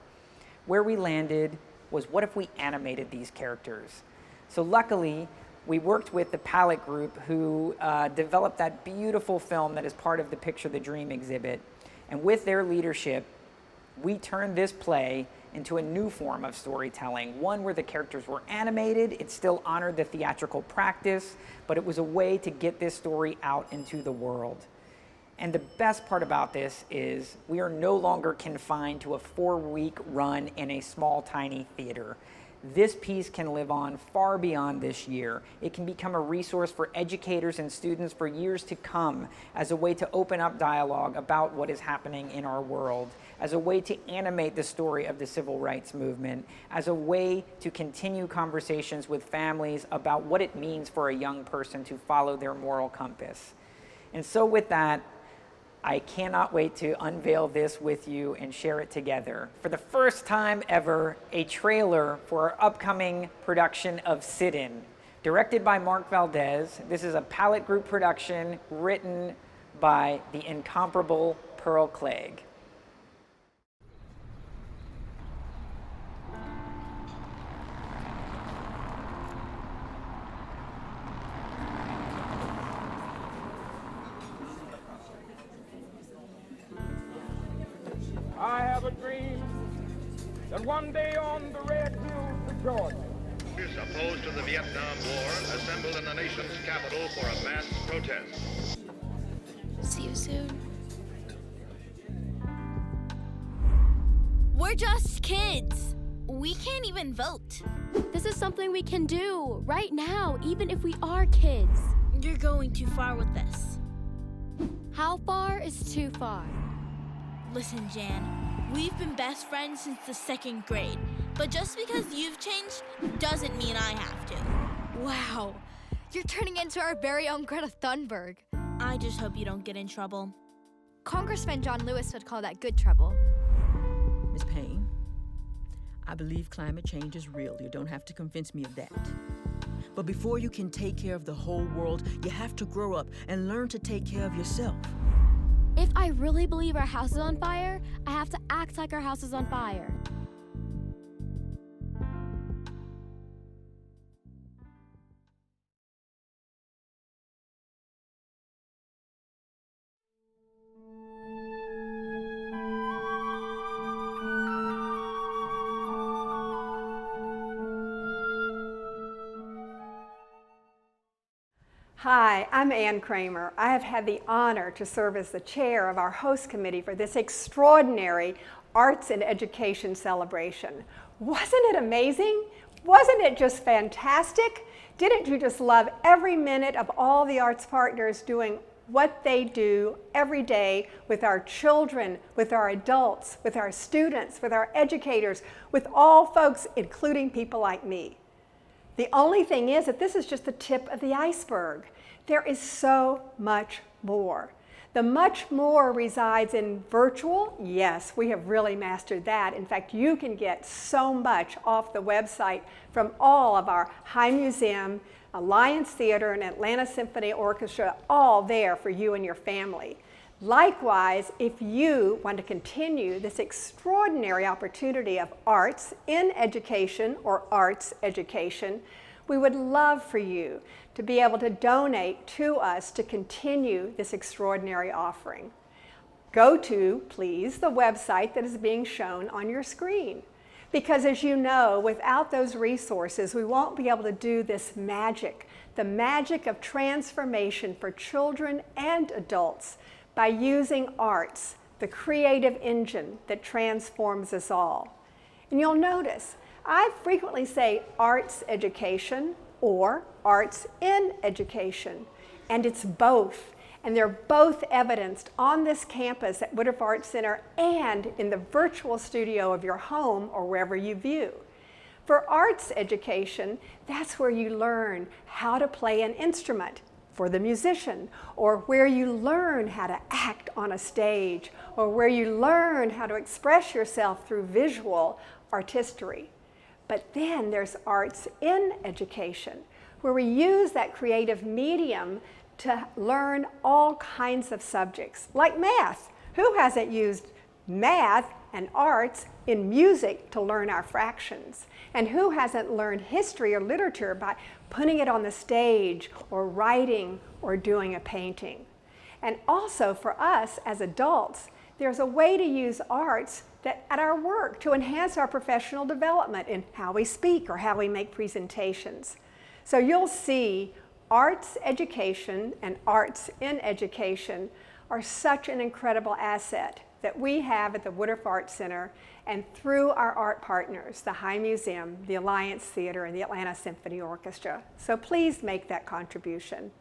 Where we landed was, what if we animated these characters? So luckily, we worked with the Palette Group, who developed that beautiful film that is part of the Picture the Dream exhibit. And with their leadership, we turned this play into a new form of storytelling, one where the characters were animated. It still honored the theatrical practice, but it was a way to get this story out into the world. And the best part about this is we are no longer confined to a 4-week run in a small, tiny theater. This piece can live on far beyond this year. It can become a resource for educators and students for years to come, as a way to open up dialogue about what is happening in our world, as a way to animate the story of the civil rights movement, as a way to continue conversations with families about what it means for a young person to follow their moral compass. And so with that, I cannot wait to unveil this with you and share it together. For the first time ever, a trailer for our upcoming production of Sit-In, directed by Mark Valdez. This is a Palette Group production written by the incomparable Pearl Clegg. that one day on the red hills of Georgia, opposed to the Vietnam War assembled in the nation's capital for a mass protest. See you soon. We're just kids. We can't even vote. This is something we can do right now, even if we are kids. You're going too far with this. How far is too far? Listen, Jan, we've been best friends since the 2nd grade, but just because you've changed doesn't mean I have to. Wow, you're turning into our very own Greta Thunberg. I just hope you don't get in trouble. Congressman John Lewis would call that good trouble. Ms. Payne, I believe climate change is real. You don't have to convince me of that. But before you can take care of the whole world, you have to grow up and learn to take care of yourself. If I really believe our house is on fire, I have to act like our house is on fire. Hi, I'm Ann Kramer. I have had the honor to serve as the chair of our host committee for this extraordinary Arts and Education celebration. Wasn't it amazing? Wasn't it just fantastic? Didn't you just love every minute of all the arts partners doing what they do every day with our children, with our adults, with our students, with our educators, with all folks, including people like me? The only thing is that this is just the tip of the iceberg. There is so much more. The much more resides in virtual. Yes, we have really mastered that. In fact, you can get so much off the website from all of our High Museum, Alliance Theater, and Atlanta Symphony Orchestra, all there for you and your family. Likewise, if you want to continue this extraordinary opportunity of arts in education or arts education, we would love for you to be able to donate to us to continue this extraordinary offering. Go to, please, the website that is being shown on your screen. Because as you know, without those resources, we won't be able to do this magic, the magic of transformation for children and adults by using arts, the creative engine that transforms us all. And you'll notice, I frequently say arts education or arts in education, and it's both. And they're both evidenced on this campus at Woodruff Arts Center and in the virtual studio of your home or wherever you view. For arts education, that's where you learn how to play an instrument for the musician, or where you learn how to act on a stage, or where you learn how to express yourself through visual artistry. But then there's arts in education, where we use that creative medium to learn all kinds of subjects, like math. Who hasn't used math and arts in music to learn our fractions? And who hasn't learned history or literature by putting it on the stage or writing or doing a painting? And also for us as adults, there's a way to use arts that at our work to enhance our professional development in how we speak or how we make presentations. So you'll see arts education and arts in education are such an incredible asset that we have at the Woodruff Arts Center and through our art partners, the High Museum, the Alliance Theater, and the Atlanta Symphony Orchestra. So please make that contribution.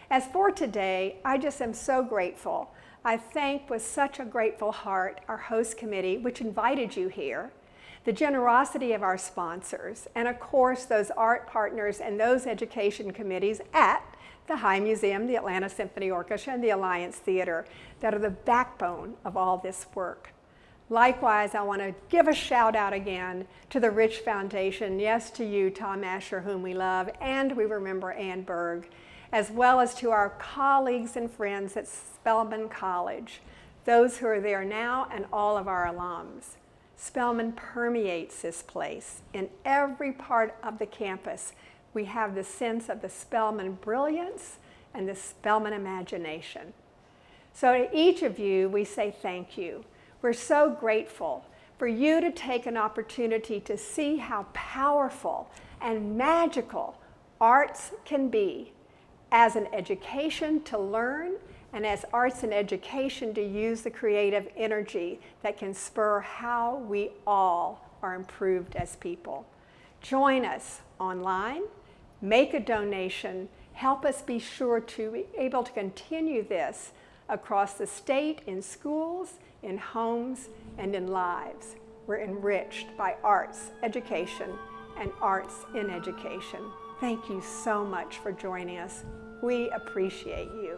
As for today, I just am so grateful. I thank with such a grateful heart our host committee, which invited you here, the generosity of our sponsors, and of course those art partners and those education committees at the High Museum, the Atlanta Symphony Orchestra, and the Alliance Theater that are the backbone of all this work. Likewise, I want to give a shout out again to the Rich Foundation, yes to you, Tom Asher, whom we love, and we remember Ann Berg, as well as to our colleagues and friends at Spelman College, those who are there now and all of our alums. Spelman permeates this place. In every part of the campus, we have the sense of the Spelman brilliance and the Spelman imagination. So to each of you, we say thank you. We're so grateful for you to take an opportunity to see how powerful and magical arts can be as an education to learn and as arts and education to use the creative energy that can spur how we all are improved as people. Join us online, make a donation, help us be sure to be able to continue this across the state in schools, in homes, and in lives. We're enriched by arts education and arts in education. Thank you so much for joining us. We appreciate you.